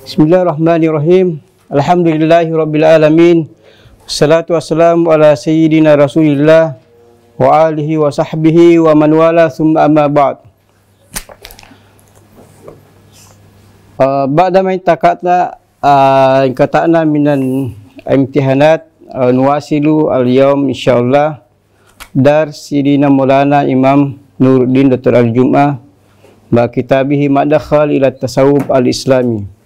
Bismillahirrahmanirrahim. Alhamdulillahirabbil alamin. Wassalatu wassalamu ala sayyidina Rasulillah wa alihi wa sahbihi wa man wala thumma amma ba'd. Ba'da ma intaqatna inqata'na minan imtihanat nuwasilu al-yawm insyaallah dar Sidina Maulana Imam Nuruddin Dr. Al-Jum'ah ba kitabihi Madakhal ila Tasawuf al-Islami.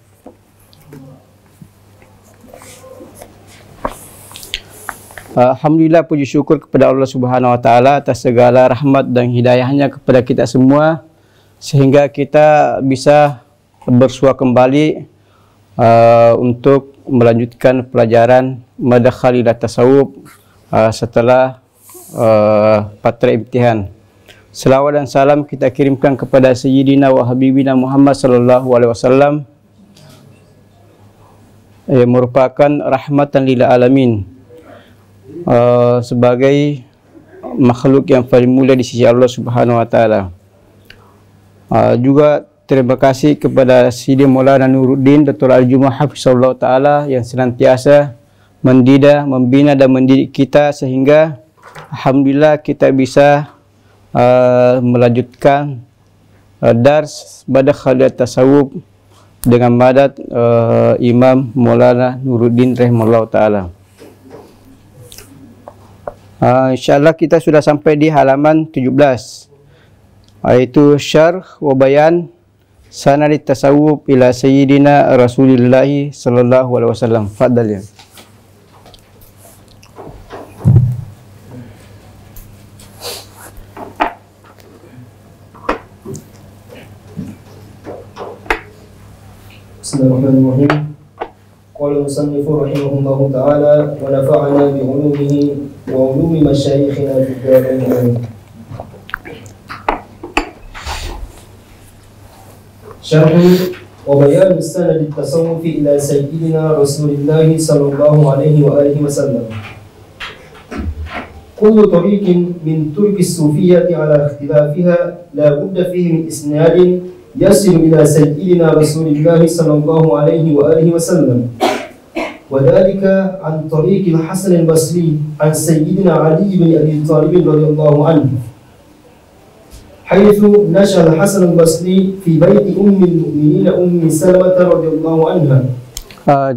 Alhamdulillah, puji syukur kepada Allah Subhanahu wa taala atas segala rahmat dan hidayahnya kepada kita semua sehingga kita bisa bersua kembali untuk melanjutkan pelajaran Madakhal ila Tasawuf setelah patra imtihan. Selawat dan salam kita kirimkan kepada Sayyidina wa Habibina Muhammad sallallahu alaihi wasallam yang merupakan rahmatan lil alamin, sebagai makhluk yang paling mulia di sisi Allah Subhanahu wa taala. Juga terima kasih kepada Sidi Maulana Nuruddin Dr. Al-Jum'ah hafizahullah taala yang senantiasa mendidik, membina dan mendidik kita sehingga alhamdulillah kita bisa melanjutkan dars Madakhal ila Tasawuf dengan madad Imam Maulana Nuruddin rahimahullah taala. InsyaAllah kita sudah sampai di halaman 17, yaitu syarh wa bayan sanad tasawuf ila sayyidina Rasulillah sallallahu alaihi wasallam. Fadhal ya. Bismillahirrahmanirrahim. Qala al-musannifu rahimahullahu ta'ala wa nafa'ana bi 'ulumihi wa 'ulumi masyayikhina fi darain. Syarh wa bayan sanad at-tasawuf ila sayyidina Rasulillah sallallahu alaihi wa alihi wasallam. Kullu tariqin min turuq as-sufiyyah ala ikhtilafiha la budda fihi min isnadin يصل إلى سيدنا رسول الله صلى الله عليه وآله وسلم، وذلك عن طريق الحسن البصري عن سيدنا علي بن أبي طالب رضي الله عنه، حيث نشأ الحسن البصري في بيت أم المؤمنين أم سلمة رضي الله عنها.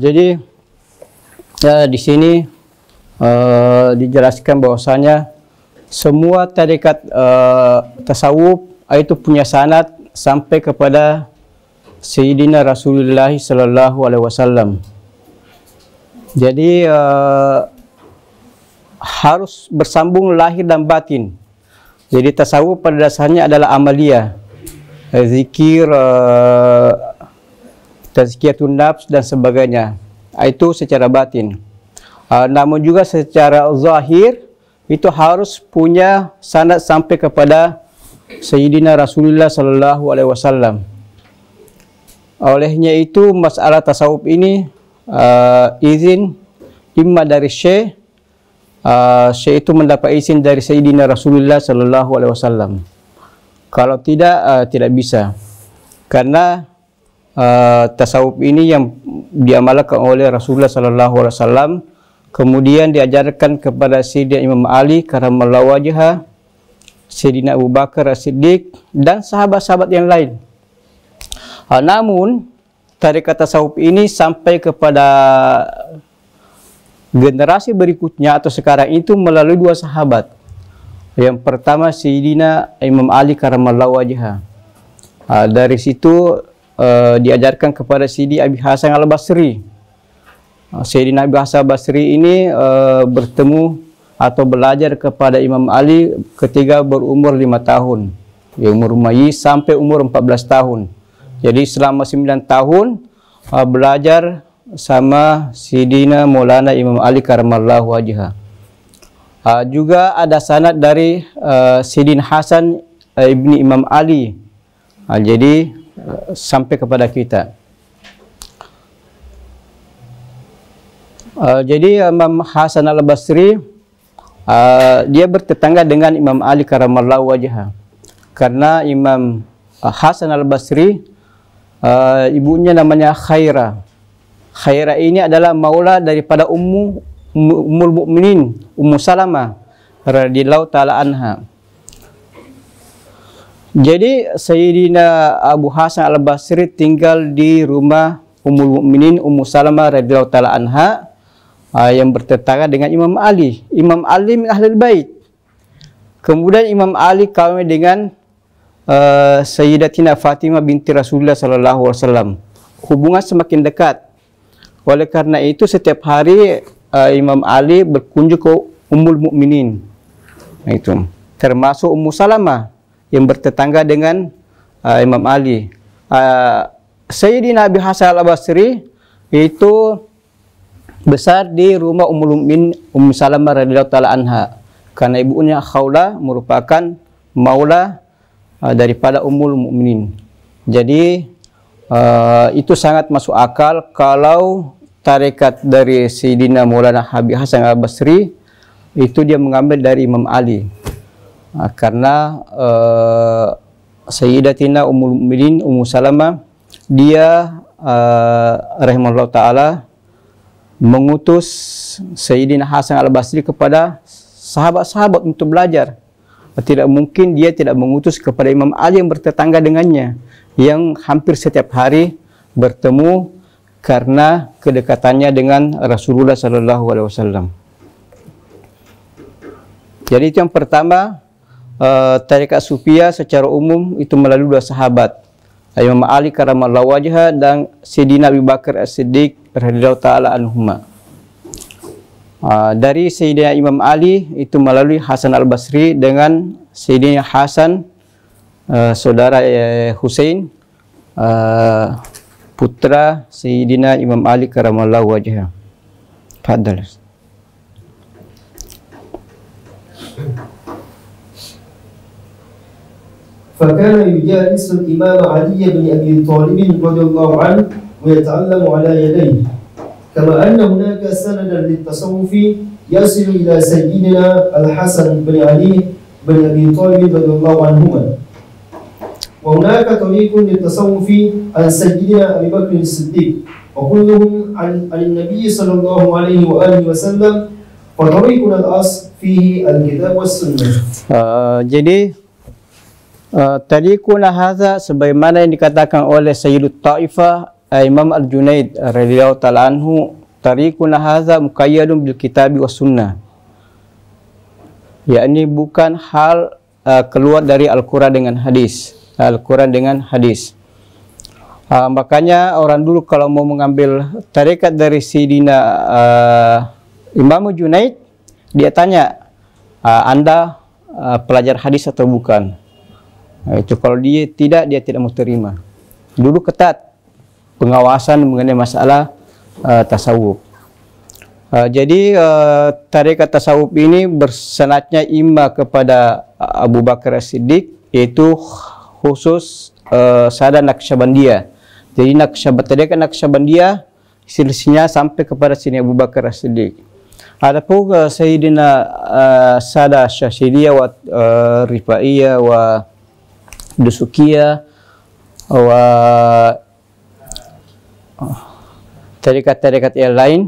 Jadi di sini dijelaskan bahwasanya semua tarekat tasawuf itu punya sanad sampai kepada Sayyidina Rasulullah sallallahu alaihi wasallam. Jadi harus bersambung lahir dan batin. Jadi tasawuf pada dasarnya adalah amaliyah, zikir, tazkiyatun nafs dan sebagainya. Itu secara batin. Namun juga secara zahir itu harus punya sanad sampai kepada Sayyidina Rasulullah sallallahu alaihi wasallam. Olehnya itu masalah tasawuf ini izin imma dari syekh itu mendapat izin dari Sayyidina Rasulullah sallallahu alaihi wasallam. Kalau tidak tidak bisa. Karena tasawuf ini yang diamalkan oleh Rasulullah sallallahu alaihi wasallam kemudian diajarkan kepada Sayyidina Imam Ali karramallahu wajhah, Sayyidina Abu Bakar As-Siddiq dan sahabat-sahabat yang lain. Namun tarekat tasawuf ini sampai kepada generasi berikutnya atau sekarang itu melalui dua sahabat. Yang pertama Sayyidina Imam Ali karramallahu wajhah. Dari situ diajarkan kepada Sidi Abi Hasan Al-Basri. Sayyidina Abi Hasan Al-Basri ini bertemu atau belajar kepada Imam Ali ketika berumur 5 tahun, umur mayyiz sampai umur 14 tahun. Jadi selama 9 tahun belajar sama Sidina Maulana Imam Ali karramallahu wajhah. Juga ada sanad dari Sidin Hasan ibni Imam Ali. Jadi sampai kepada kita. Jadi Imam Hasan Al-Basri dia bertetangga dengan Imam Ali karramallahu wajhah. Karena Imam Hasan Al-Basri ibunya namanya Khairah. Khairah ini adalah maula daripada Ummul Mukminin Ummu Salamah radhiyallahu taala anha. Jadi Sayyidina Abu Hasan Al-Basri tinggal di rumah Ummul Mukminin Ummu Salamah radhiyallahu taala anha yang bertetangga dengan Imam Ali. Imam Ali min Ahlul Bait. Kemudian Imam Ali kawin dengan Sayyidatina Fatimah binti Rasulullah sallallahu alaihi wasallam. Hubungan semakin dekat. Oleh karena itu setiap hari Imam Ali berkunjung ke Ummul Mukminin. Itu termasuk Ummu Salamah yang bertetangga dengan Imam Ali. Sayyidina Abi Hasan Al-Basri itu besar di rumah Ummul Mukminin Ummu Salamah radhiyallahu taala anha. Karena ibunya Khawlah merupakan maula daripada Ummul Mukminin. Jadi itu sangat masuk akal kalau tarekat dari Sayyidina Maulana Habib Hasan Al-Basri itu dia mengambil dari Imam Ali. Karena Sayyidatina Ummul Mukminin Ummu Salamah dia rahimahullah taala mengutus Sayyidina Hasan Al-Basri kepada sahabat-sahabat untuk belajar. Tidak mungkin dia tidak mengutus kepada Imam Ali yang bertetangga dengannya, yang hampir setiap hari bertemu karena kedekatannya dengan Rasulullah sallallahu alaihi wasallam. Jadi itu yang pertama, tarekat Sufiyah secara umum itu melalui dua sahabat, Imam Ali karramallahu wajhah dan Sayyidina Abu Bakar As-Siddiq radhiyallahu taala anhuma. Dari Sayyidina Imam Ali itu melalui Hasan Al-Basri dengan Sayyidina Hasan saudara Husain putra Sayyidina Imam Ali karramallahu wajhah. Fadhal. فكان يجالس الإمام علي بن أبي طالب رضي الله عنه ويتعلم على يديه، كما أن هناك سندا للتصوف يصل إلى سيدنا الحسن بن علي بن أبي طالب رضي الله عنهما، وهناك طريق للتصوف عن سيدنا أبي بكر الصديق، وكلهم عن النبي صلى الله عليه وآله وسلم، وطريقنا الأصل فيه الكتاب والسنة. Jadi tariquna hadza sebagaimana yang dikatakan oleh Sayyidut Taifah Imam Al-Junaid radhiyallahu taala anhu, tariquna hadza muqayyadun bil kitabi was sunnah. Yakni bukan hal keluar dari Al-Qur'an dengan hadis. Al-Qur'an dengan hadis. Makanya orang dulu kalau mau mengambil tarekat dari Sayyidina Imam Junaid, dia tanya, Anda pelajar hadis atau bukan? Itu kalau dia tidak mau terima. Dulu ketat pengawasan mengenai masalah tasawuf. Jadi tarekat tasawuf ini bersanadnya imma kepada Abu Bakar As-Siddiq, yaitu khusus Sada Naqsyabandiyah. Jadi tarekat Naqsyabandiyah silsilahnya sampai kepada sini Abu Bakar As-Siddiq. Adapun Sayyidina Sada Syadziliyah wa Rifaiyah wa Dusukiyah wa tarekat-tarekat yang lain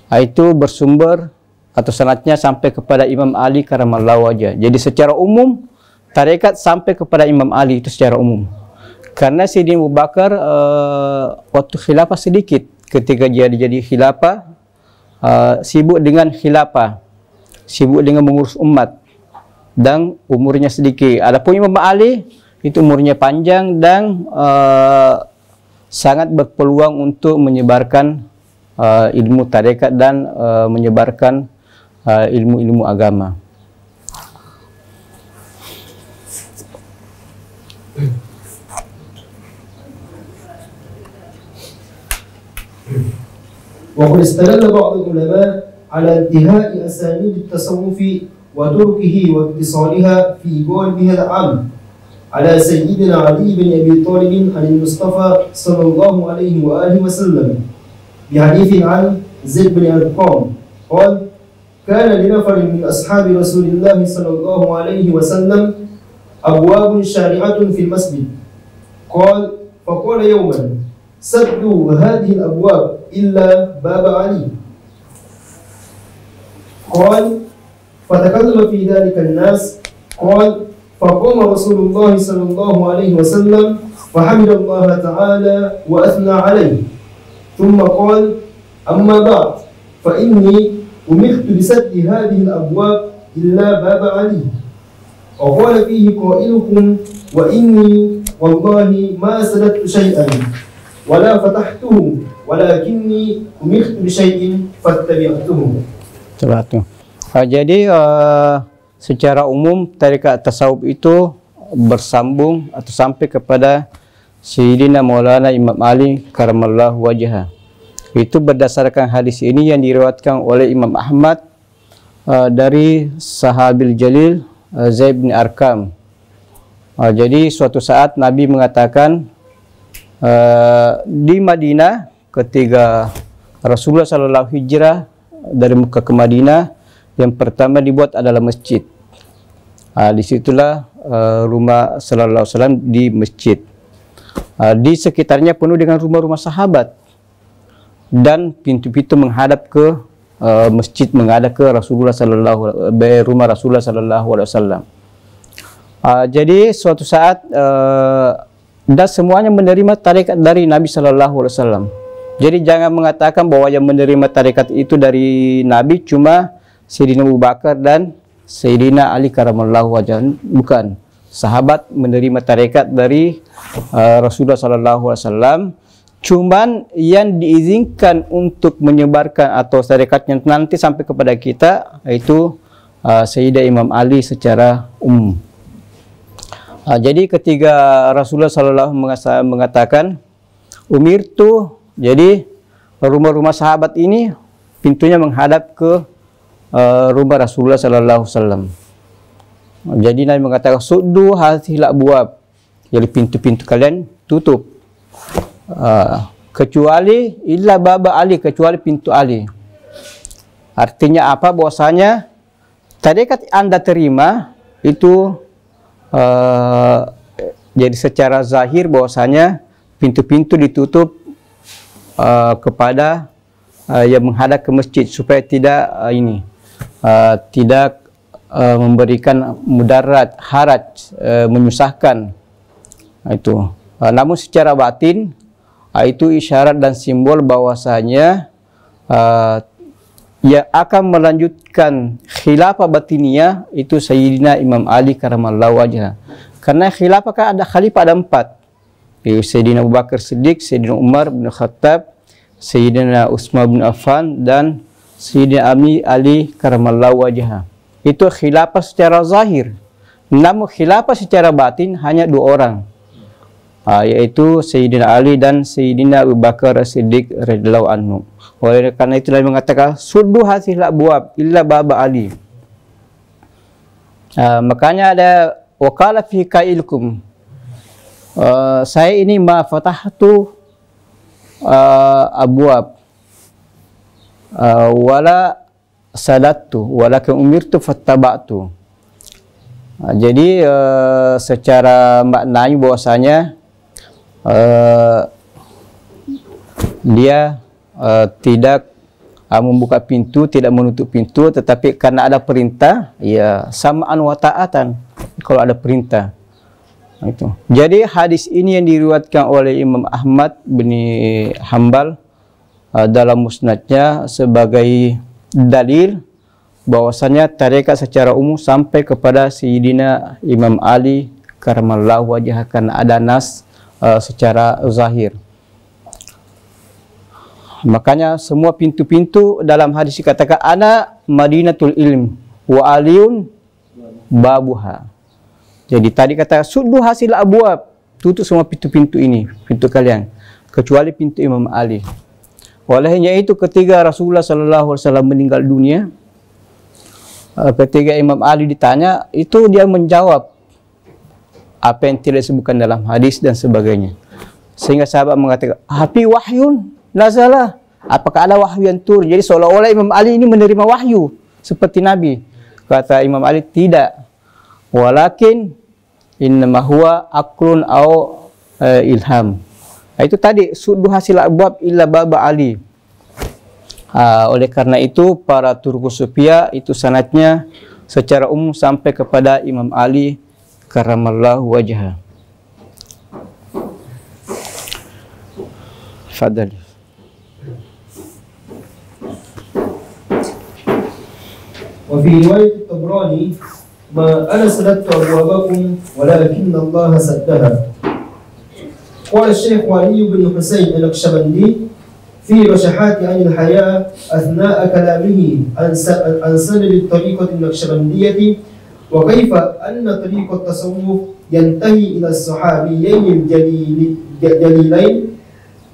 itu bersumber atau sanadnya sampai kepada Imam Ali karramallahu wajhah. Jadi secara umum tarekat sampai kepada Imam Ali itu secara umum. Karena Sayyidina Abu Bakar waktu khilafah sedikit, ketika dia jadi khilafah sibuk dengan khilafah, sibuk dengan mengurus umat dan umurnya sedikit. Adapun Imam Ali itu umurnya panjang dan sangat berpeluang untuk menyebarkan ilmu tarekat dan menyebarkan ilmu-ilmu agama. وقد استدل بعض العلماء على انتهاء أسانيد التصوف وتركه واتصالها في قوله العام على سيدنا علي بن أبي طالب عن المصطفى صلى الله عليه وآله وسلم بحديث عن زيد بن أرقام قال كان لنفر من أصحاب رسول الله صلى الله عليه وسلم أبواب شارعة في المسجد قال فقال يوما سدوا هذه الأبواب إلا باب علي. قال فتكلم في ذلك الناس. قال فقام رسول الله صلى الله عليه وسلم فحمد الله تعالى وأثنى عليه ثم قال أما بعد فإني أمرت بسد هذه الأبواب إلا باب علي. وقال فيه قائلكم وإني والله ما سددت شيئا ولا فتحته ولكني أمرت بشيء فاتبعته. Jadi secara umum tarekat tasawuf itu bersambung atau sampai kepada Sayyidina Maulana Imam Ali karamallahu wajhah. Itu berdasarkan hadis ini yang diriwayatkan oleh Imam Ahmad dari Sahabil Jalil Zaid bin Arqam. Jadi suatu saat Nabi mengatakan di Madinah ketika Rasulullah SAW hijrah dari Mekah ke Madinah, yang pertama dibuat adalah masjid. Disitulah rumah Sallallahu Alaihi Wasallam di masjid. Di sekitarnya penuh dengan rumah-rumah sahabat dan pintu-pintu menghadap ke masjid, menghadap ke Rasulullah rumah Rasulullah Sallallahu Alaihi Wasallam. Jadi suatu saat dan semuanya menerima tarekat dari Nabi Sallallahu Alaihi Wasallam. Jadi jangan mengatakan bahwa yang menerima tarekat itu dari Nabi cuma Sayyidina Abu Bakar dan Sayyidina Ali karamallahu wajhah. Bukan. Sahabat menerima tarekat dari Rasulullah Sallallahu Alaihi Wasallam. Cuman yang diizinkan untuk menyebarkan atau tarekatnya nanti sampai kepada kita itu Sayyidina Imam Ali secara umum. Jadi ketika Rasulullah Sallallahu Alaihi Wasallam mengatakan umirtu, jadi rumah-rumah sahabat ini pintunya menghadap ke rumah Rasulullah Sallallahu Alaihi Wasallam. Jadi Nabi mengatakan suddu hadhil abwab, jadi pintu-pintu kalian tutup kecuali illa baba Ali, kecuali pintu Ali. Artinya apa? Bahwasanya tarekat Anda terima itu jadi secara zahir bahwasanya pintu-pintu ditutup kepada yang menghadap ke masjid supaya tidak tidak memberikan mudarat, haraj, menyusahkan itu. Namun secara batin itu isyarat dan simbol bahwasanya yang akan melanjutkan khilafah batiniyah itu Sayyidina Imam Ali karamallahu wajhah. Karena khilafah kan ada khalifah ada 4. Sayyidina Abu Bakar Siddiq, Sayyidina Umar bin Khattab, Sayyidina Utsman bin Affan dan Sayyidina Ali karamallahu wajhah. Itu khilafah secara zahir. Namun khilafah secara batin hanya 2 orang. Yaitu Sayyidina Ali dan Sayyidina Abu Bakar Siddiq radhiyallahu anhu. Oleh karena itu Nabi mengatakan suddu hadhil abwab illa baba Ali. Makanya ada waqala fi qailkum. Saya ini ma fatahtu abwab wala sadattu walakin umirtu fattaba'tu. Jadi secara maknanya bahwasanya dia tidak membuka pintu, tidak menutup pintu, tetapi karena ada perintah, ya sama'an wa ta'atan kalau ada perintah. Itu. Jadi hadis ini yang diriwayatkan oleh Imam Ahmad bin Hanbal dalam musnadnya sebagai dalil bahwasanya tarekat secara umum sampai kepada Sayyidina Imam Ali karamallahu wajhah karena ada nas secara zahir. Makanya semua pintu-pintu dalam hadis dikatakan ana Madinatul Ilm wa Aliun babuha. Jadi tadi kata suddu hasil abwab, tutup semua pintu-pintu ini, pintu kalian, kecuali pintu Imam Ali. Olehnya itu ketika Rasulullah Sallallahu Alaihi Wasallam meninggal dunia, ketika Imam Ali ditanya, itu dia menjawab apa yang tidak disebutkan dalam hadis dan sebagainya. Sehingga sahabat mengatakan, "Hafi wahyun nazalah." Apakah ada wahyu yang turun? Jadi seolah-olah Imam Ali ini menerima wahyu seperti Nabi. Kata Imam Ali, tidak. Walakin innama huwa aqlun au ilham. Itu tadi suddu hasil abwab illa baba Ali. Oleh karena itu para turku sufia itu sanadnya secara umum sampai kepada Imam Ali karramallahu wajhah. Fadhal. وفي رواية الطبراني ما أنا سددت أبوابكم ولكن الله سدها. قال الشيخ علي بن حسين النقشبندي في رشحات عن الحياة أثناء كلامه عن سند الطريقة النقشبندية وكيف أن طريق التصوف ينتهي إلى الصحابيين الجليلين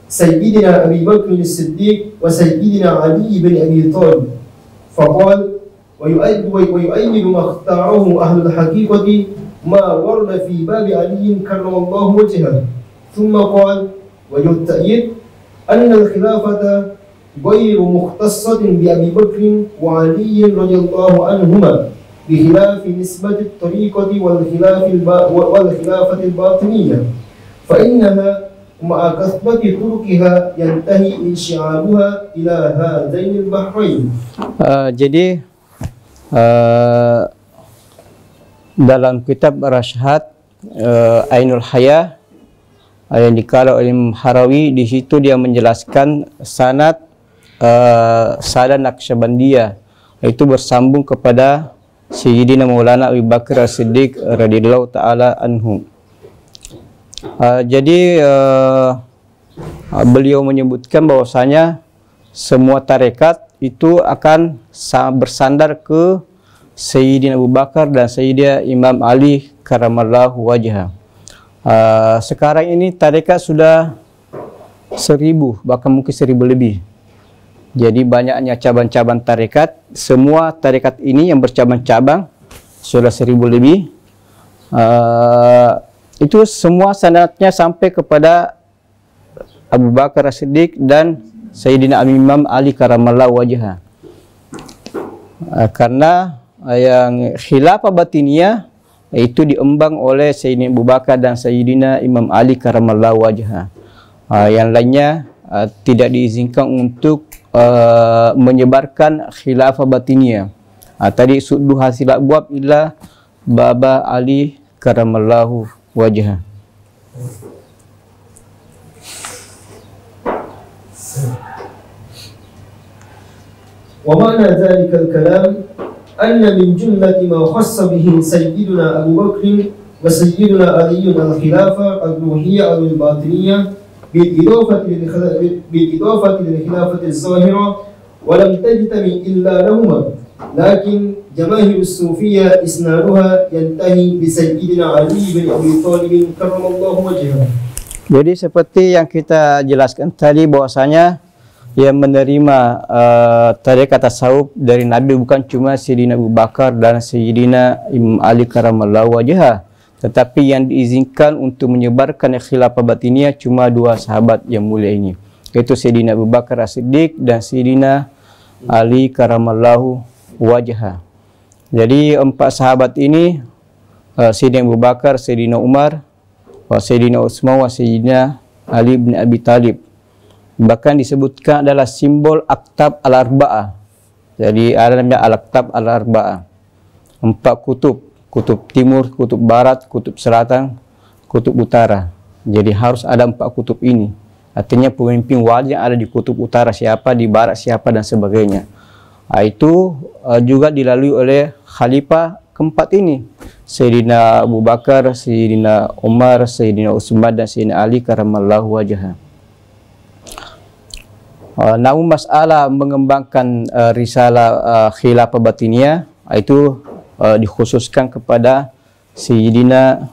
سيدنا أبي بكر الصديق وسيدنا علي بن أبي طالب، فقال ويؤيد ما اختاره أهل الحقيقة ما ورد في باب علي كرم الله وجهه. ثم قال ويؤيد أن الخلافة غير مختصة بأبي بكر وعلي رضي الله عنهما بخلاف نسبة الطريقة والخلافة الباطنية، فإنها مع كثرة طرقها ينتهي انشعابها إلى هذين البحرين. Jadi dalam kitab Rasyahat Ainul Hayah yang dikalau oleh Imam Harawi, di situ dia menjelaskan sanad Naqsyabandiyah, itu bersambung kepada Sayyidina Maulana Abu Bakar As-Siddiq radhiyallahu taala anhu. Jadi beliau menyebutkan bahwasanya semua tarekat itu akan bersandar ke Sayyidina Abu Bakar dan Sayyidina Imam Ali karramallahu wajhah. Sekarang ini tarekat sudah 1000, bahkan mungkin 1000 lebih. Jadi banyaknya cabang-cabang tarekat. Semua tarekat ini yang bercabang-cabang sudah 1000 lebih. Itu semua sanadnya sampai kepada Abu Bakar As-Siddiq dan Sayyidina Imam Ali karramallahu wajhah. Karena yang khilafah batiniyah itu diemban oleh Sayyidina Abu Bakar dan Sayyidina Imam Ali karramallahu wajhah. Yang lainnya tidak diizinkan untuk menyebarkan khilafah batiniyah. Tadi suddu hasil abwab illa baba Ali karramallahu wajhah. ومعنى ذلك الكلام أن من جملة ما خص به سيدنا أبو بكر وسيدنا علي الخلافة الروحية أو الباطنية بالإضافة للخلافة الظاهرة ولم تجتمع إلا لهما، لكن جماهير الصوفية إسنادها ينتهي بسيدنا علي بن أبي طالب كرم الله وجهه. Jadi seperti yang kita jelaskan tadi bahwasanya yang menerima tarekat tasawuf dari Nabi bukan cuma Sayyidina Abu Bakar dan Sayyidina Imam Ali karramallahu wajhah, tetapi yang diizinkan untuk menyebarkan khilafah batiniyah cuma 2 sahabat yang mulia ini, yaitu Sayyidina Abu Bakar As-Siddiq dan Sayyidina Ali karramallahu wajhah. Jadi 4 sahabat ini, Sayyidina Abu Bakar, Sayyidina Umar, Sayyidina Utsman, Sayyidina Ali bin Abi Talib, bahkan disebutkan adalah simbol Aqtab al-Arba'ah. Jadi ada namanya Al-Aqtab al-Arba'ah, 4 kutub, kutub timur, kutub barat, kutub selatan, kutub utara. Jadi harus ada 4 kutub ini. Artinya pemimpin wali yang ada di kutub utara siapa, di barat siapa, dan sebagainya. Itu juga dilalui oleh khalifah keempat ini, Sayyidina Abu Bakar, Sayyidina Umar, Sayyidina Utsman, dan Sayyidina Ali karramallahu wajhah. Namun masalah mengembangkan risalah khilafah batiniyah itu dikhususkan kepada Sayyidina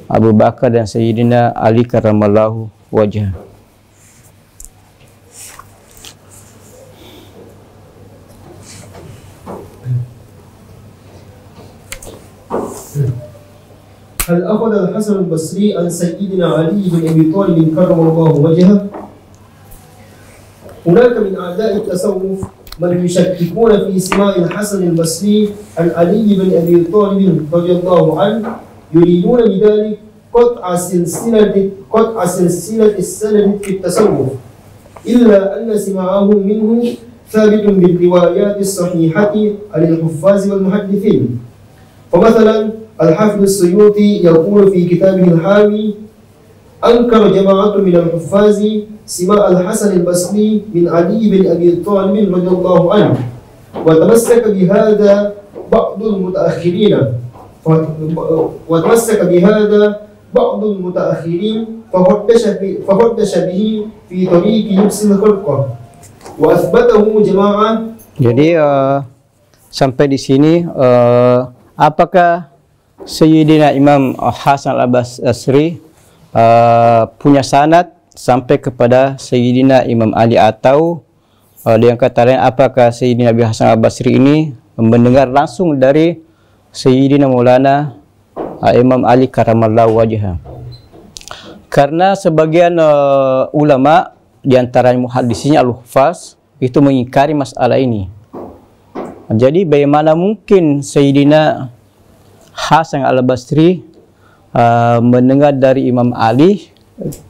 Abu Bakar dan Sayyidina Ali karramallahu wajhah. هل أخذ الحسن البصري عن سيدنا علي بن أبي طالب كرم الله وجهه؟ هناك من أعداء التصوف من يشككون في سماع الحسن البصري عن علي بن أبي طالب رضي الله عنه، يريدون بذلك قطع سلسلة السند في التصوف إلا أن سماعهم منه ثابت بالروايات الصحيحة عن الحفاظ والمحدثين. فمثلا الحافظ السيوطي يقول في كتابه الحاوي: أنكر جماعة من الحفاظ سماع الحسن البصري من علي بن أبي طالب رضي الله عنه، وتمسك بهذا بعض المتأخرين ففتش به في طريق لبس الخلقة وأثبته جماعة. Jadi sampai di sini apakah Sayyidina Imam Hasan al-Basri punya sanad sampai kepada Sayyidina Imam Ali, atau yang kata lain apakah Sayyidina Abi Hasan al-Basri ini mendengar langsung dari Sayyidina Maulana Imam Ali karamallahu wajhah. Karena sebagian ulama di antaranya muhaddisnya al-Hufaz itu mengingkari masalah ini. Jadi bagaimana mungkin Sayyidina Hasan al-Basri mendengar dari Imam Ali?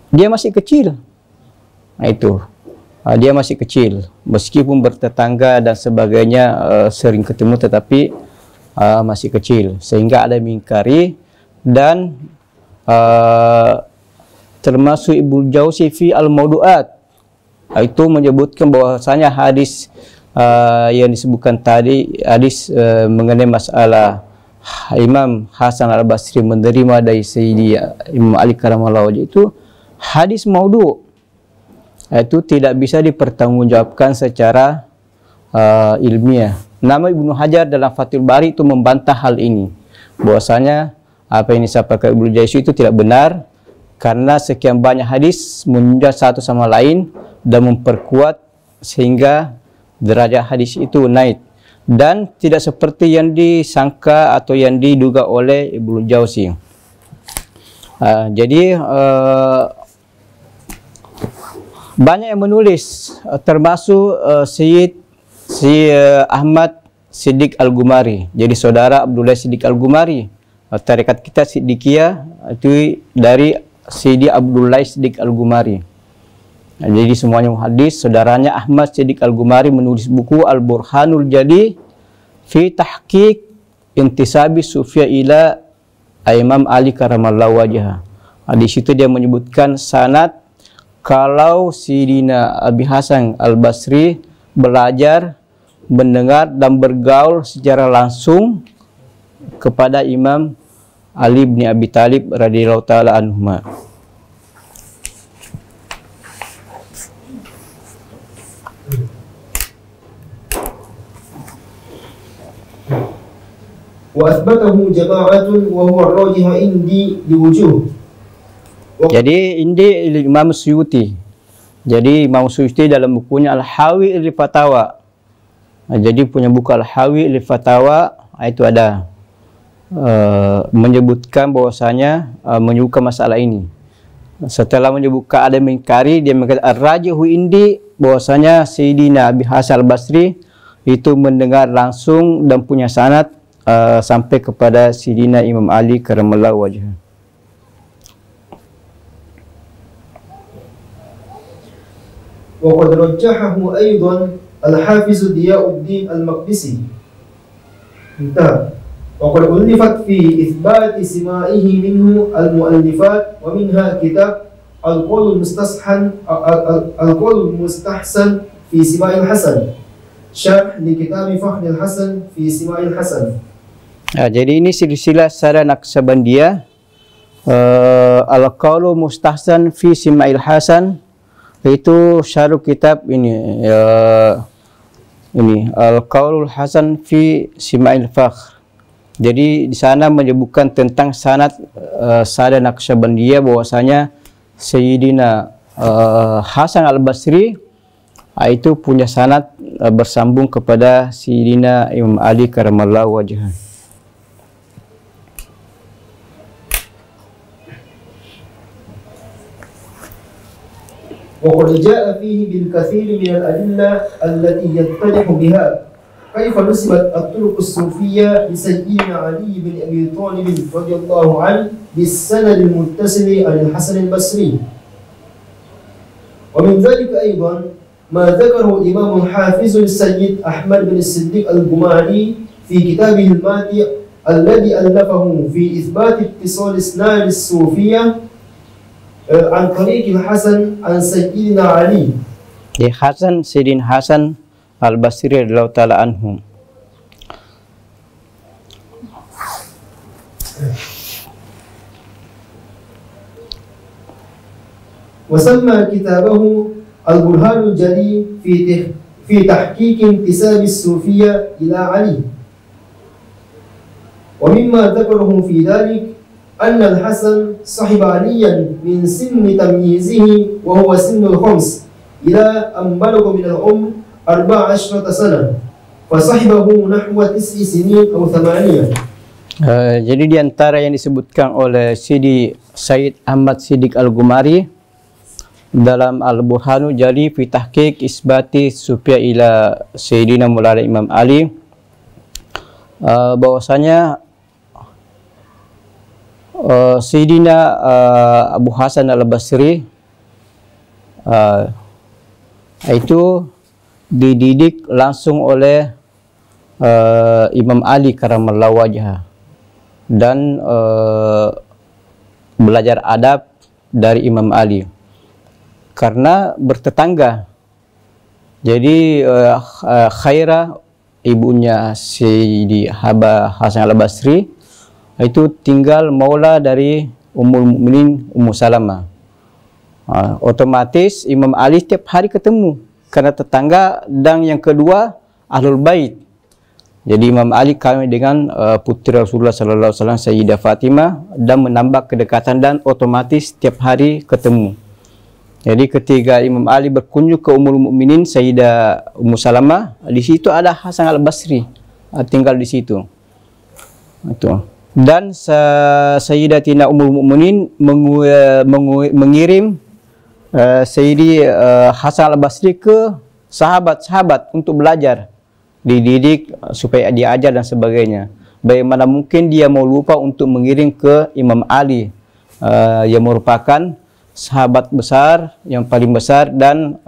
Dia masih kecil. Nah, itu dia masih kecil, meskipun bertetangga dan sebagainya, sering ketemu, tetapi masih kecil, sehingga ada mengingkari. Dan termasuk Ibnu Jauzi fi al-Mawdu'at itu menyebutkan bahwasanya hadis yang disebutkan tadi, hadis mengenai masalah Imam Hasan al-Basri menerima dari Sayyidina Imam Ali karamallahu wajhah itu hadis maudhu', itu tidak bisa dipertanggungjawabkan secara ilmiah. Nama Ibnu Hajar dalam Fathul Bari itu membantah hal ini, bahwasanya apa yang disampaikan Ibnu Jauzi itu tidak benar, karena sekian banyak hadis menunjuk satu sama lain dan memperkuat sehingga derajat hadis itu naik, dan tidak seperti yang disangka atau yang diduga oleh Ibnu Jauzi. Jadi banyak yang menulis, termasuk Syed Ahmad Siddiq Al-Gumari, jadi saudara Abdullah Siddiq Al-Gumari. Tarekat kita Siddiqiyah itu dari Sidi Abdullah Siddiq Al-Gumari. Jadi semuanya muhaddis. Saudaranya Ahmad Siddiq Al-Gumari menulis buku Al-Burhanul Jadi fi Tahqiq Intisabi Sufiyah ila Imam Ali karamallahu wajhah. Di situ dia menyebutkan sanad kalau Sayyidina Abi Hasan al-Basri belajar, mendengar dan bergaul secara langsung kepada Imam Ali bin Abi Talib radhiyallahu taala anhuma. Wa athbatahu jama'atun wa huwa ar-rajih indi liwujuh. Jadi ini Imam Suyuti. Jadi Imam Suyuti dalam bukunya Al-Hawi al-Fatawa. Jadi punya buku Al-Hawi al-Fatawa itu ada menyebutkan bahwasanya menyebutkan masalah ini. Setelah menyebutkan ada mengingkari, dia mengatakan ar-rajihu indi, bahwasanya Sayyidina Abi Hasan al-Basri itu mendengar langsung dan punya sanad sampai kepada Sayyidina Imam Ali karamallahu wajhah. Wa qad rajjahahu aidan al-Hafiz Diyauddin al-Maqdisi. Entah. وقد ألفت في إثبات سماعه منه المؤلفات، ومنها كتاب القول المستحسن في سماع الحسن، شرح لكتاب فخر الحسن في سماع الحسن. Jadi ini silsilah Sada Naqsabandiyah, Al-Qaulu Mustahsan fi Sima'il Hasan, itu syarah kitab ini Al-Qaulul Hasan fi Sima'il Fakhr. Jadi di sana menyebutkan tentang sanad Sada Naqsabandiyah, bahwasanya Sayyidina Hasan al-Basri itu punya sanad bersambung kepada Sayyidina Imam Ali karamallahu wajhah. وقد جاء فيه بالكثير من الأدلة التي يتضح بها كيف نسبت الطرق الصوفية لسيدنا علي بن أبي طالب رضي الله عنه بالسند المتصل عن الحسن البصري. ومن ذلك أيضا ما ذكره الإمام الحافظ السيد أحمد بن الصديق الجمالي في كتابه الماتع الذي ألفه في إثبات اتصال إسناد الصوفية عن طريق الحسن عن سيدنا علي. Sayyidina Hasan Al-Basri radhiyallahu ta'ala anhu. وسمى كتابه البرهان الجلي في تحقيق انتساب الصوفية إلى علي. ومما ذكره في ذلك أن الحسن صحب عليا من سن تمييزه وهو سن الخمس إلى أن بلغ من العمر 14 سنة فصحبه نحو 9 سنين أو 8. Jadi di antara yang disebutkan oleh Sidi Said Ahmad Siddiq Al-Gumari dalam Al-Burhanu Jali fi Tahqiq Isbati Sufiyah ila Sayyidina Maulana Imam Ali, bahwasanya Sayyidina Abu Hasan Al-Basri itu dididik langsung oleh Imam Ali karamallahu wajhah dan belajar adab dari Imam Ali karena bertetangga. Jadi Khairah, ibunya Sayyidi Hasan Al-Basri, itu tinggal maula dari Ummul Mukminin Ummu Salamah. Otomatis Imam Ali setiap hari ketemu karena tetangga, dan yang kedua Ahlul Bait. Jadi Imam Ali kawin dengan putri Rasulullah sallallahu alaihi wasallam Sayyidah Fatimah dan menambah kedekatan dan otomatis setiap hari ketemu. Jadi ketika Imam Ali berkunjung ke Ummul Mukminin Sayyidah Ummu Salamah, di situ ada Hasan Al-Basri tinggal di situ. Itu. Dan Sayyidatina Ummul Mukminin mengirim Sayyidi Hasan Al-Basri ke sahabat-sahabat untuk belajar, dididik supaya dia ajar dan sebagainya. Bagaimana mungkin dia mau lupa untuk mengirim ke Imam Ali yang merupakan sahabat besar, yang paling besar dan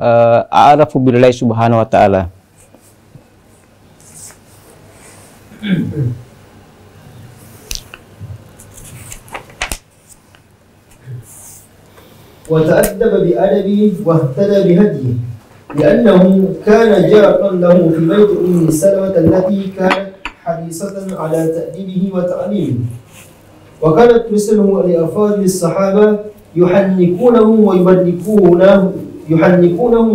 a'rafu billahi subhanahu wa ta'ala. وتأدب بأدبه واهتدى بهديه لأنه كان جارا له في بيت أم سلمة التي كانت حريصة على تأديبه وتعليمه، وكانت ترسله لأفاضل الصحابة يحنكونه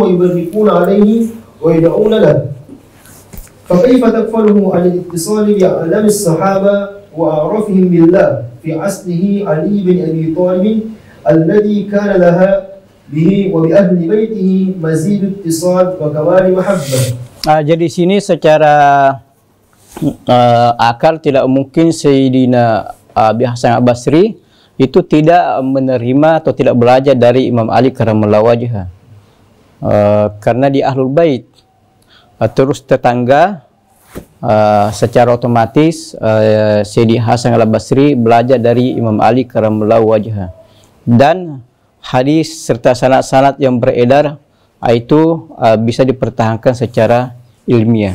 ويبركون عليه ويدعون له، فكيف تكفله عن الاتصال بأعلام الصحابة وأعرفهم بالله في عصره علي بن أبي طالب الذي كان لها به وبأهل بيته مزيد اتصال وكمال محبة. Jadi sini secara akal tidak mungkin Sayyidina Abi Hasan Al-Basri itu tidak menerima atau tidak belajar dari Imam Ali karamallahu wajhah, karena di Ahlul Bait, terus tetangga, secara otomatis Sayyidi Hasan Al-Basri belajar dari Imam Ali karamallahu wajhah. Dan hadis serta sanad-sanad yang beredar itu bisa dipertahankan secara ilmiah.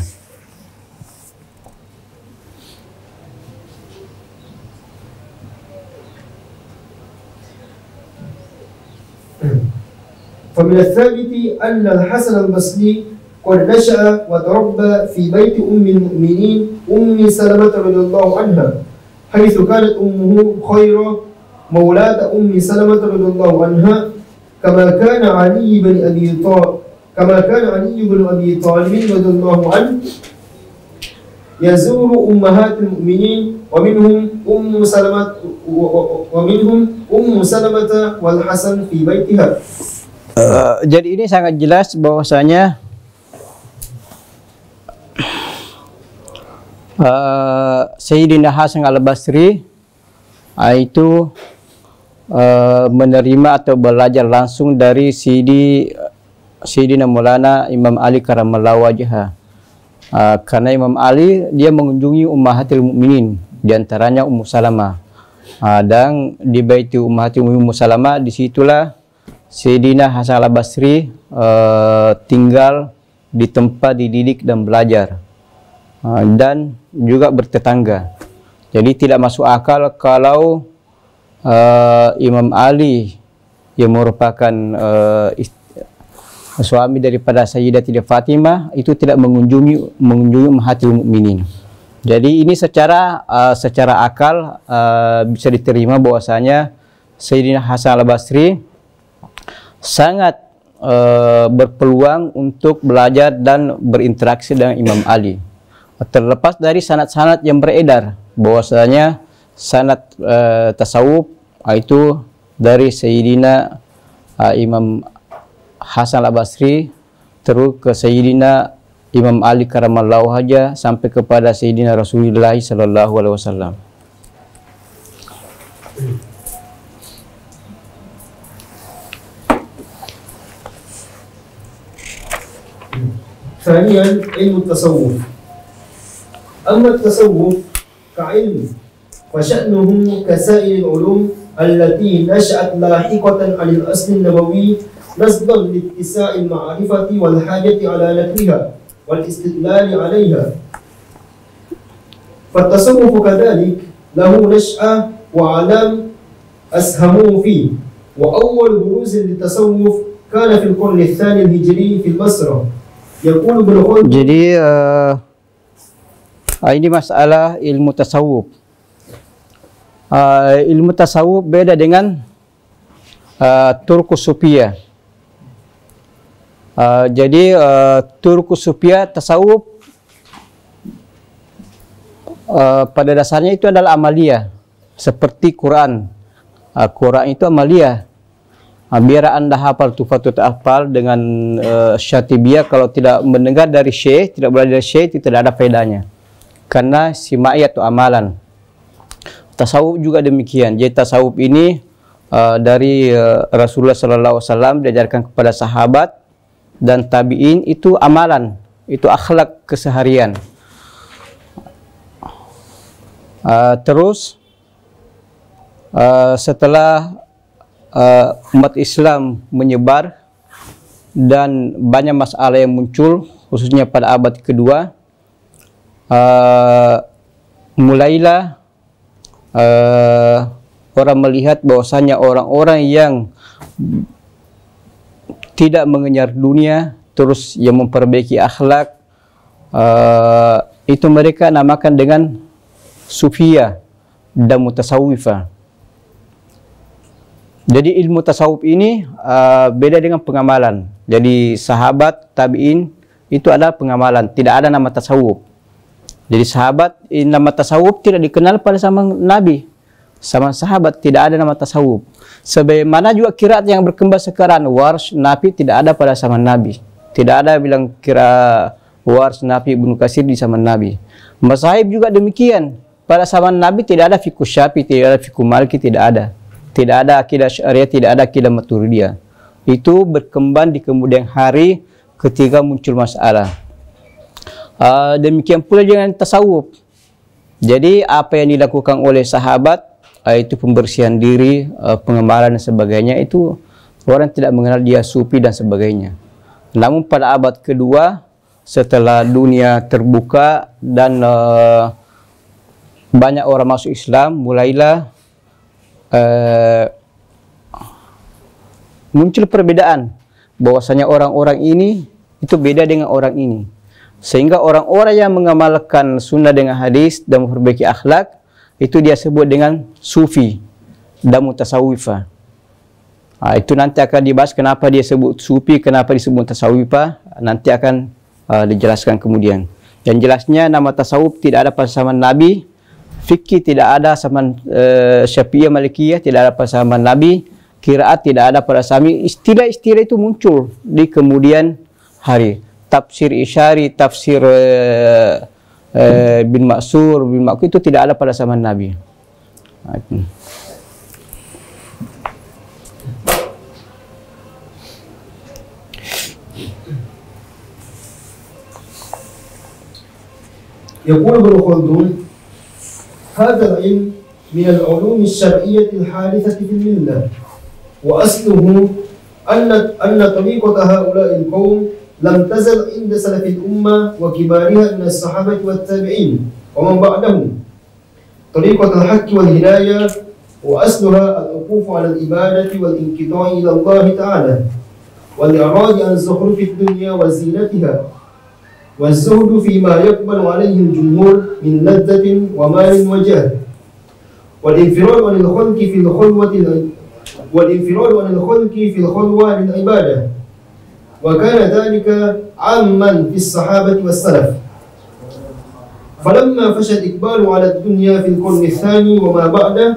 فمن الثابت أن الحسن البصري قد نشأ وتربى في بيت أم المؤمنين أم سلمة رضي الله عنها، حيث كانت أمه خيرة مولاة أم سلمة رضي الله عنها، كما كان علي بن أبي طالب رضي الله عنه يزور أمهات المؤمنين ومنهم أم سلمة والحسن في بيتها. Jadi ini sangat jelas bahwasanya Sayyidina Hasan Al-Basri itu menerima atau belajar langsung dari Sayyidina Maulana Imam Ali karamallahu wajhah. Karena Imam Ali dia mengunjungi Ummahatil Mukminin, di antaranya Ummu Salamah. Dan di Baiti Ummahatil Mukminin Ummu Salamah, disitulah Sayyidina Hasan al-Basri tinggal di tempat dididik dan belajar, dan juga bertetangga. Jadi tidak masuk akal kalau Imam Ali yang merupakan suami daripada Sayyidatina Fatimah itu tidak mengunjungi Ummahatil Mukminin. Jadi ini secara akal bisa diterima bahwasanya Sayyidina Hasan al-Basri sangat berpeluang untuk belajar dan berinteraksi dengan Imam Ali. Terlepas dari sanad-sanad yang beredar bahwasanya sanad tasawuf itu dari Sayyidina Imam Hasan al-Basri terus ke Sayyidina Imam Ali karamallahu wajhah sampai kepada Sayyidina Rasulullah sallallahu alaihi wasallam. ثانيا علم التصوف. أما التصوف كعلم فشأنه كسائر العلوم التي نشأت لاحقة عن الأصل النبوي نسبا لاتساع المعرفة والحاجة على نقلها والاستدلال عليها. فالتصوف كذلك له نشأة وعلام أسهموا فيه، وأول بروز للتصوف كان في القرن الثاني الهجري في البصرة. يقول ابن خلدون. Jadi ini masalah ilmu tasawuf. Ilmu tasawuf beda dengan turkus sufiyah. Jadi turkus sufiyah tasawuf pada dasarnya itu adalah amaliyah, seperti Quran. Quran itu amaliyah. Biar anda hafal tufatut hafal dengan syatibiyah, kalau tidak mendengar dari syekh, tidak belajar dari syekh, itu tidak ada faedahnya. Karena sima'iyah itu amalan. Tasawuf juga demikian. Jadi tasawuf ini dari Rasulullah SAW diajarkan kepada sahabat dan tabi'in, itu amalan, itu akhlak keseharian. Terus setelah umat Islam menyebar dan banyak masalah yang muncul, khususnya pada abad kedua, mulailah orang melihat bahwasanya orang-orang yang tidak mengejar dunia, terus yang memperbaiki akhlak, itu mereka namakan dengan sufiyah dan mutasawwifah. Jadi ilmu tasawuf ini beda dengan pengamalan. Jadi sahabat, tabi'in itu adalah pengamalan, tidak ada nama tasawuf. Jadi sahabat, nama tasawuf tidak dikenal pada zaman Nabi. Sama sahabat tidak ada nama tasawuf. Sebagaimana juga qiraat yang berkembang sekarang, Warsh, Nafi tidak ada pada zaman Nabi. Tidak ada bilang kira Warsh, Nafi, Ibnu Katsir di zaman Nabi. Mazahib juga demikian. Pada zaman Nabi tidak ada fiqh Syafi'i, tidak ada fiqh Maliki, tidak ada. Tidak ada akidah Syariah, tidak ada akidah Maturidiyah. Itu berkembang di kemudian hari ketika muncul masalah. Demikian pula dengan tasawuf. Jadi apa yang dilakukan oleh sahabat, itu pembersihan diri, pengemalan dan sebagainya, itu orang tidak mengenal dia sufi dan sebagainya. Namun pada abad kedua, setelah dunia terbuka dan banyak orang masuk Islam, mulailah muncul perbedaan bahwasanya orang-orang ini itu beda dengan orang ini, sehingga orang-orang yang mengamalkan sunnah dengan hadis dan memperbaiki akhlak itu dia sebut dengan sufi dan mutasawwifah. Itu nanti akan dibahas kenapa dia sebut sufi, kenapa disebut mutasawwifah, nanti akan dijelaskan kemudian. Yang jelasnya nama tasawuf tidak ada pada zaman Nabi, fikih tidak ada zaman Syafi'iyah, Malikiyah tidak ada pada zaman Nabi, qiraat tidak ada pada zaman. Istilah-istilah itu muncul di kemudian hari. Tafsir Isyari, tafsir bin Maksur, bin Makku itu tidak ada pada zaman Nabi. يقول ابن خلدون: هذا العلم من العلوم الشرعية الحادثة في الملة، وأصله أن طريقة هؤلاء القوم لم تزل عند سلف الأمة وكبارها من الصحابة والتابعين ومن بعدهم طريقة الحق والهداية، وأصلها الوقوف على العبادة والانقطاع إلى الله تعالى، والإعراض عن زخرف الدنيا وزينتها، والزهد فيما يقبل عليه الجمهور من لذة ومال وجاه، والانفراد عن الخلق في الخلوة للعبادة، وكان ذلك عاما في الصحابة والسلف. فلما فشى الإقبال على الدنيا في القرن الثاني وما بعده،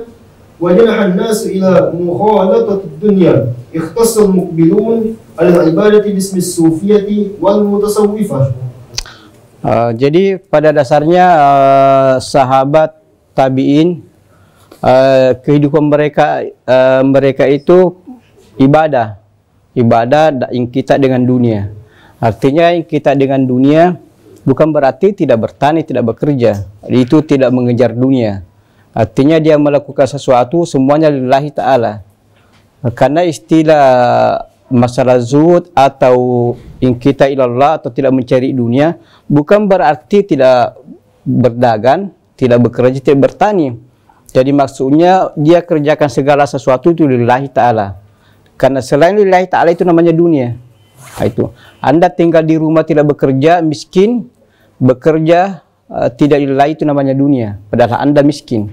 وجنح الناس إلى مخالطة الدنيا، اختص المقبلون على العبادة باسم الصوفية والمتصوفة. Jadi pada dasarnya sahabat tabi'in, kehidupan mereka itu ibadah yang kita dengan dunia. Artinya yang kita dengan dunia bukan berarti tidak bertani, tidak bekerja. Itu tidak mengejar dunia. Artinya dia melakukan sesuatu semuanya lillahi ta'ala. Karena istilah masalah zuhud atau in kita ilallah atau tidak mencari dunia bukan berarti tidak berdagang, tidak bekerja, tidak bertani. Jadi maksudnya dia kerjakan segala sesuatu itu lillahi ta'ala. Karena selain lillahi ta'ala itu namanya dunia. Itu Anda tinggal di rumah tidak bekerja, miskin, bekerja tidak lillahi itu namanya dunia, padahal Anda miskin.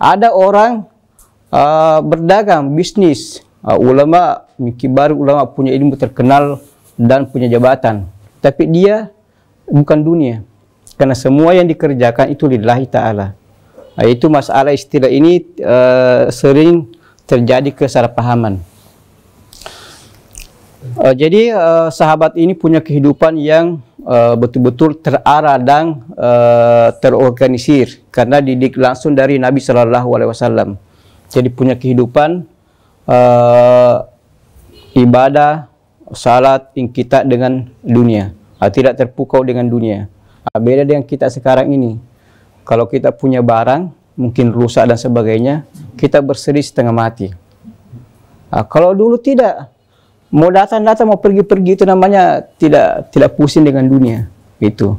Ada orang berdagang, bisnis, ulama, kibar ulama punya ilmu terkenal dan punya jabatan, tapi dia bukan dunia, karena semua yang dikerjakan itu lillahi ta'ala. Itu masalah istilah ini sering terjadi kesalahpahaman. Jadi sahabat ini punya kehidupan yang betul-betul terarah dan terorganisir karena didik langsung dari Nabi Shallallahu Alaihi Wasallam. Jadi punya kehidupan ibadah, salat, kita dengan dunia, tidak terpukau dengan dunia. Beda dengan kita sekarang ini. Kalau kita punya barang mungkin rusak dan sebagainya, kita bersedih setengah mati. Kalau dulu tidak, mau datang mau pergi itu namanya tidak pusing dengan dunia, itu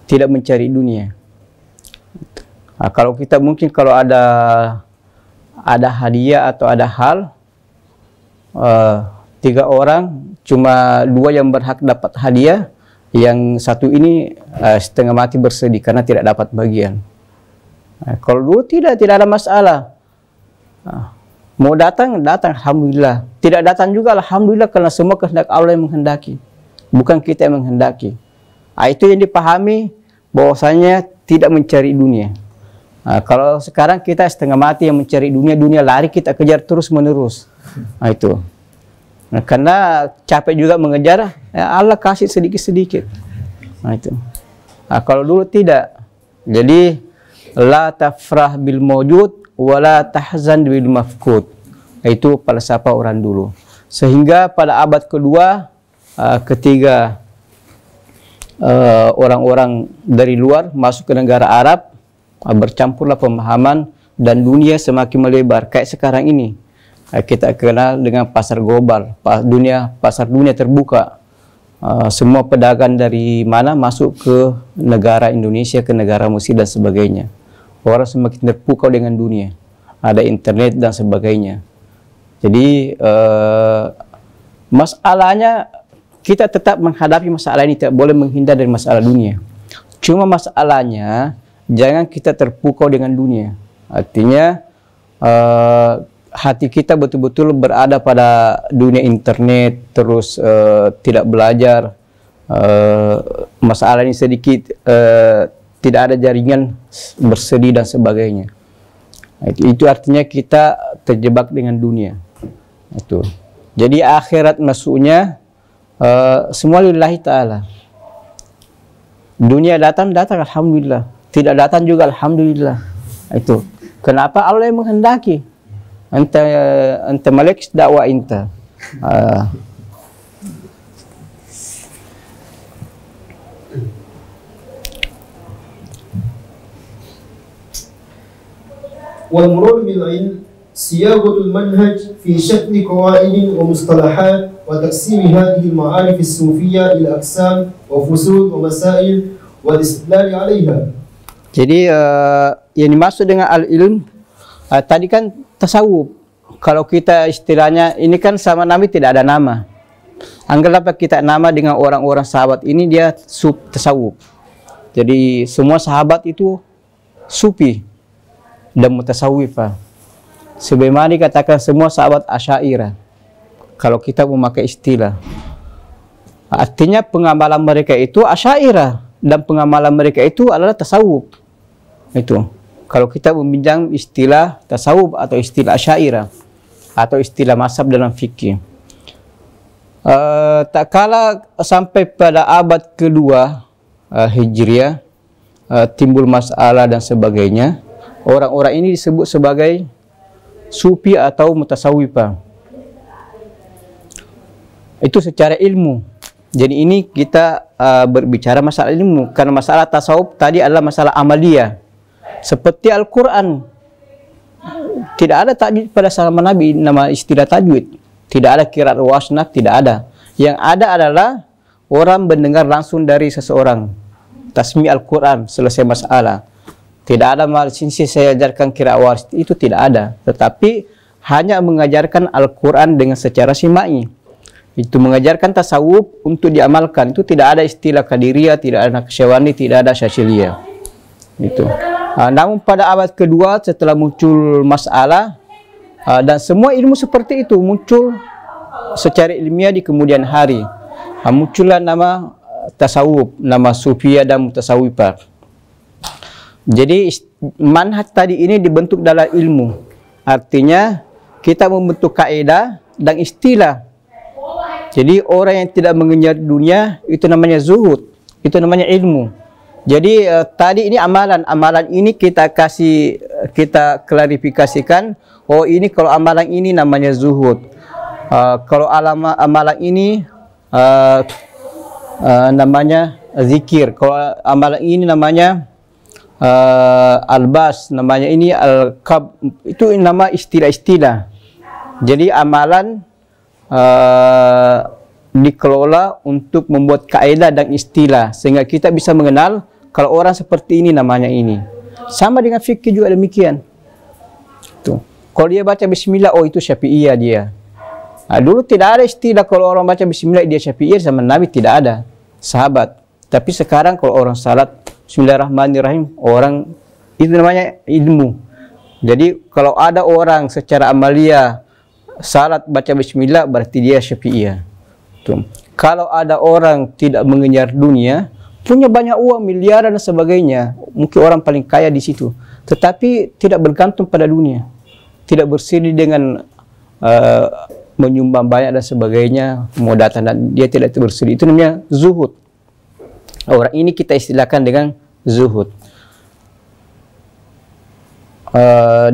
tidak mencari dunia. Kalau kita mungkin kalau ada hadiah atau ada hal, 3 orang cuma 2 yang berhak dapat hadiah, yang satu ini setengah mati bersedih karena tidak dapat bagian. Kalau dulu tidak ada masalah. Mau datang alhamdulillah, tidak datang juga alhamdulillah, karena semua kehendak Allah yang menghendaki, bukan kita yang menghendaki. Itu yang dipahami bahwasanya tidak mencari dunia. Kalau sekarang kita setengah mati yang mencari dunia lari kita kejar terus menerus. Itu karena capek juga mengejar, Allah kasih sedikit-sedikit. Itu kalau dulu tidak. Jadi la tafrah bil mawjud wala tahzan bil mafqud. Itu falsafah orang dulu. Sehingga pada abad kedua ketika orang-orang dari luar masuk ke negara Arab, bercampurlah pemahaman dan dunia semakin melebar. Kayak sekarang ini kita kenal dengan pasar global, pasar dunia terbuka. Semua pedagang dari mana masuk ke negara Indonesia, ke negara Mesir dan sebagainya. Orang semakin terpukau dengan dunia, ada internet dan sebagainya. Jadi masalahnya kita tetap menghadapi masalah ini, tidak boleh menghindar dari masalah dunia. Cuma masalahnya jangan kita terpukau dengan dunia. Artinya hati kita betul-betul berada pada dunia internet, terus tidak belajar. Masalah ini sedikit tidak ada jaringan, bersedih dan sebagainya. Itu artinya kita terjebak dengan dunia. Itu. Jadi akhirat maksudnya semua lillahi ta'ala. Dunia datang alhamdulillah, tidak datang juga alhamdulillah. Itu kenapa Allah yang menghendaki. Anta malik dakwah inta. والمراد بالعلم صياغة المنهج في شكل قواعد ومصطلحات وتقسيم هذه المعارف الصوفية إلى أقسام وفصول ومسائل والاستدلال عليها. Jadi yang dimaksud dengan al-ilm tadi kan tasawuf. Kalau kita istilahnya ini kan sama Nabi tidak ada nama. Anggaplah kita nama dengan orang-orang sahabat ini dia tasawuf. Jadi semua sahabat itu sufi dan mutasawwifah. Sebagaimana dikatakan semua sahabat Asy'ariyah. Kalau kita memakai istilah, artinya pengamalan mereka itu Asy'ariyah dan pengamalan mereka itu adalah tasawuf. Itu. Kalau kita meminjam istilah tasawuf atau istilah Asy'ariyah atau istilah mazhab dalam fikih. Tak kala sampai pada abad kedua Hijriah timbul masalah dan sebagainya, orang-orang ini disebut sebagai sufi atau mutasawwifah. Itu secara ilmu. Jadi ini kita berbicara masalah ilmu, karena masalah tasawuf tadi adalah masalah amaliyah. Seperti Al-Quran, tidak ada tajwid pada zaman Nabi, nama istilah tajwid. Tidak ada qiraat wasnah, tidak ada. Yang ada adalah orang mendengar langsung dari seseorang. Tasmi' Al-Quran, selesai masalah. Tidak ada sini saya ajarkan qiraat wasnah, itu tidak ada. Tetapi hanya mengajarkan Al-Quran dengan secara simai. Itu mengajarkan tasawuf untuk diamalkan. Itu tidak ada istilah Qadiriyah, tidak ada Naqsyabandi, tidak ada Syadziliyah. Itu. Namun pada abad kedua setelah muncul masalah dan semua ilmu seperti itu muncul secara ilmiah di kemudian hari. Muncullah nama tasawuf, nama sufiyah dan mutasawwifah. Jadi manhaj tadi ini dibentuk dalam ilmu. Artinya kita membentuk kaidah dan istilah. Jadi orang yang tidak mengejar dunia itu namanya zuhud, itu namanya ilmu. Jadi tadi ini amalan ini kita klarifikasikan. Oh ini kalau amalan ini namanya zuhud. Kalau amalan ini namanya zikir. Kalau amalan ini namanya albas, namanya ini al-qab. Itu nama istilah-istilah. Jadi amalan dikelola untuk membuat kaidah dan istilah sehingga kita bisa mengenal kalau orang seperti ini namanya ini. Sama dengan fikih juga demikian. Tuh. Kalau dia baca bismillah, oh itu Syafi'iyah dia. Dulu tidak ada istilah kalau orang baca bismillah dia Syafi'iyah, zaman Nabi tidak ada. Sahabat. Tapi sekarang kalau orang salat bismillahirrahmanirrahim, orang itu namanya ilmu. Jadi kalau ada orang secara amalia salat baca bismillah berarti dia Syafi'iyah. Tuh. Kalau ada orang tidak mengejar dunia, punya banyak uang, miliaran dan sebagainya, mungkin orang paling kaya di situ, tetapi tidak bergantung pada dunia, tidak bersiri dengan menyumbang banyak dan sebagainya, modatan, dan dia tidak bersiri. Itu namanya zuhud. Orang ini kita istilahkan dengan zuhud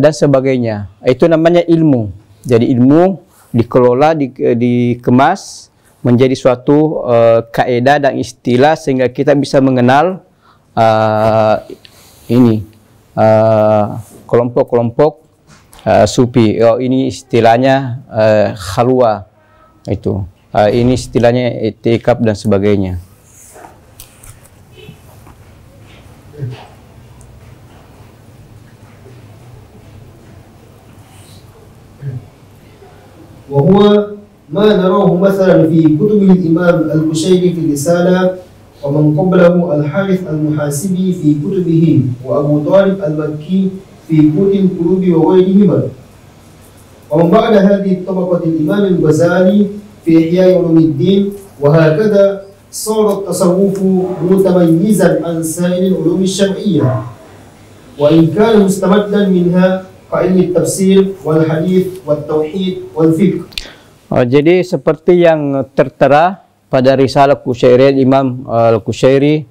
dan sebagainya. Itu namanya ilmu. Jadi ilmu dikelola, dikemas menjadi suatu kaidah dan istilah sehingga kita bisa mengenal kelompok-kelompok sufi. Oh ini istilahnya khalwa, itu ini istilahnya itikaf dan sebagainya. وهو ما نراه مثلا في كتب الإمام القشيري في الرسالة، ومن قبله الحارث المحاسبي في كتبه، وأبو طالب المكي في قوت القلوب وغيرهما. ومن بعد هذه الطبقة الإمام الغزالي في إحياء علوم الدين. وهكذا صار التصوف متميزا عن سائر العلوم الشرعية، وإن كان مستمدا منها كعلم التفسير والحديث والتوحيد والفقه. Jadi seperti yang tertera pada risalah Qusyairiyah Imam Al-Qusyairi,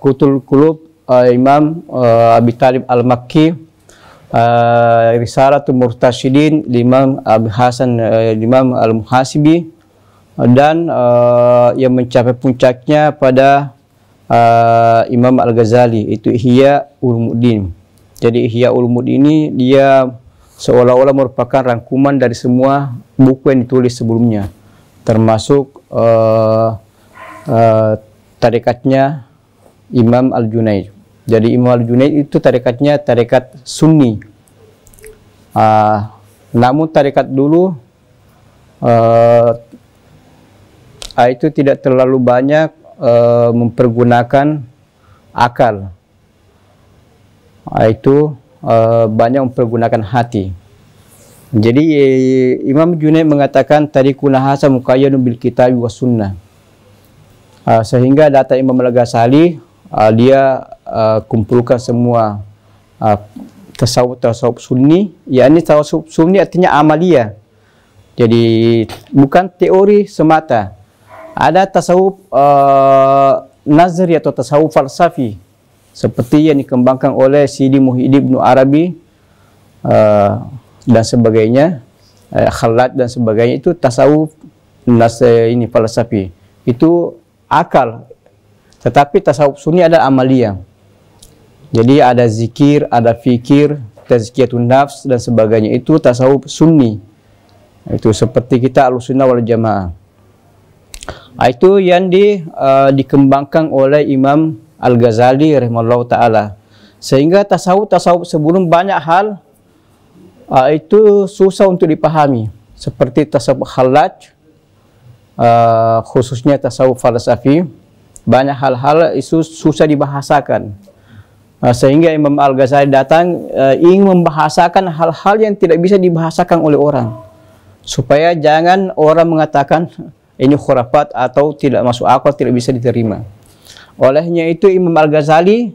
Qutul Qulub Imam Abi Talib Al-Makki, Risalatul Murtasyidin Imam Abi Hasan Imam Al-Muhasibi, dan yang mencapai puncaknya pada Imam Al-Ghazali, itu Ihya Ulumuddin. Jadi Ihya Ulumuddin ini dia seolah-olah merupakan rangkuman dari semua buku yang ditulis sebelumnya, termasuk tarikatnya Imam Al-Junaid. Jadi Imam Al-Junaid itu tarikatnya tarekat Sunni. Namun tarekat dulu itu tidak terlalu banyak mempergunakan akal. Itu banyak mempergunakan hati. Jadi Imam Junaid mengatakan tarikuna hasa muqayyadun bil kitab wa sunnah. Sehingga data Imam Al-Ghazali dia kumpulkan semua tasawuf sunni, yakni tasawuf sunni artinya amalia. Jadi bukan teori semata. Ada tasawuf nazari atau tasawuf falsafi seperti yang dikembangkan oleh Sidi Muhyiddin Ibnu Arabi dan sebagainya, Khalad dan sebagainya. Itu tasawuf ini falsafi, itu akal. Tetapi tasawuf sunni ada amalia. Jadi ada zikir, ada fikir, tazkiyatun nafs dan sebagainya. Itu tasawuf sunni. Itu seperti kita Ahlussunnah wal Jamaah. Itu yang dikembangkan oleh Imam Al-Ghazali rahimahullah ta'ala. Sehingga tasawuf sebelum banyak hal itu susah untuk dipahami. Seperti tasawuf Khalaj, khususnya tasawuf falsafi, banyak hal-hal itu susah dibahasakan. Sehingga Imam Al-Ghazali datang ingin membahasakan hal-hal yang tidak bisa dibahasakan oleh orang, supaya jangan orang mengatakan ini khurafat atau tidak masuk akal, tidak bisa diterima. Olehnya itu Imam Al-Ghazali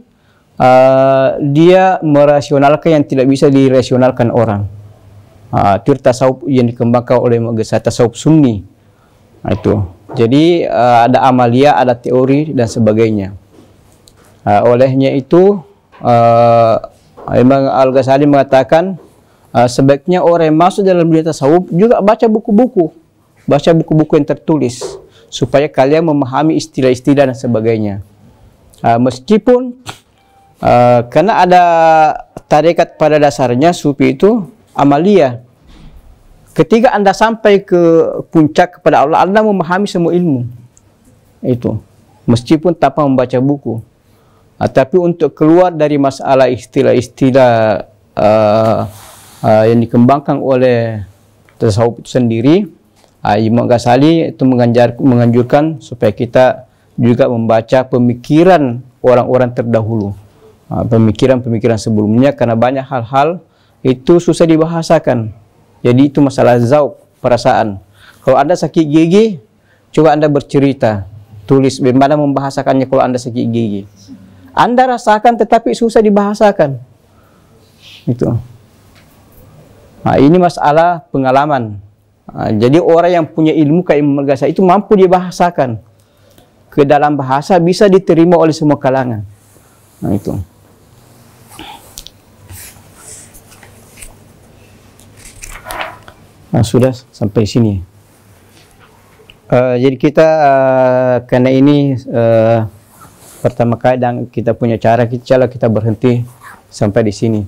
dia merasionalkan yang tidak bisa dirasionalkan orang. Itu tasawuf yang dikembangkan oleh Imam Al-Ghazali, tasawuf sunni. Itu. Jadi ada amalia, ada teori dan sebagainya. Olehnya itu Imam Al-Ghazali mengatakan sebaiknya orang yang masuk dalam dunia tasawuf juga baca buku-buku yang tertulis, supaya kalian memahami istilah-istilah dan sebagainya. Meskipun karena ada tarekat pada dasarnya sufi itu amalia. Ketika Anda sampai ke puncak kepada Allah, Anda memahami semua ilmu itu, meskipun tanpa membaca buku. Tapi untuk keluar dari masalah istilah-istilah yang dikembangkan oleh tasawuf itu sendiri, Imam Ghazali itu menganjurkan supaya kita juga membaca pemikiran orang-orang terdahulu, pemikiran-pemikiran sebelumnya, karena banyak hal-hal itu susah dibahasakan. Jadi itu masalah zauq, perasaan. Kalau Anda sakit gigi, coba Anda bercerita, tulis bagaimana membahasakannya. Kalau Anda sakit gigi, Anda rasakan tetapi susah dibahasakan. Itu. Ini masalah pengalaman. Jadi orang yang punya ilmu kayak Imam Al-Ghazali itu mampu dibahasakan ke dalam bahasa bisa diterima oleh semua kalangan. Itu. Sudah sampai sini. Jadi kita karena ini pertama kali dan kita punya cara kita berhenti sampai di sini.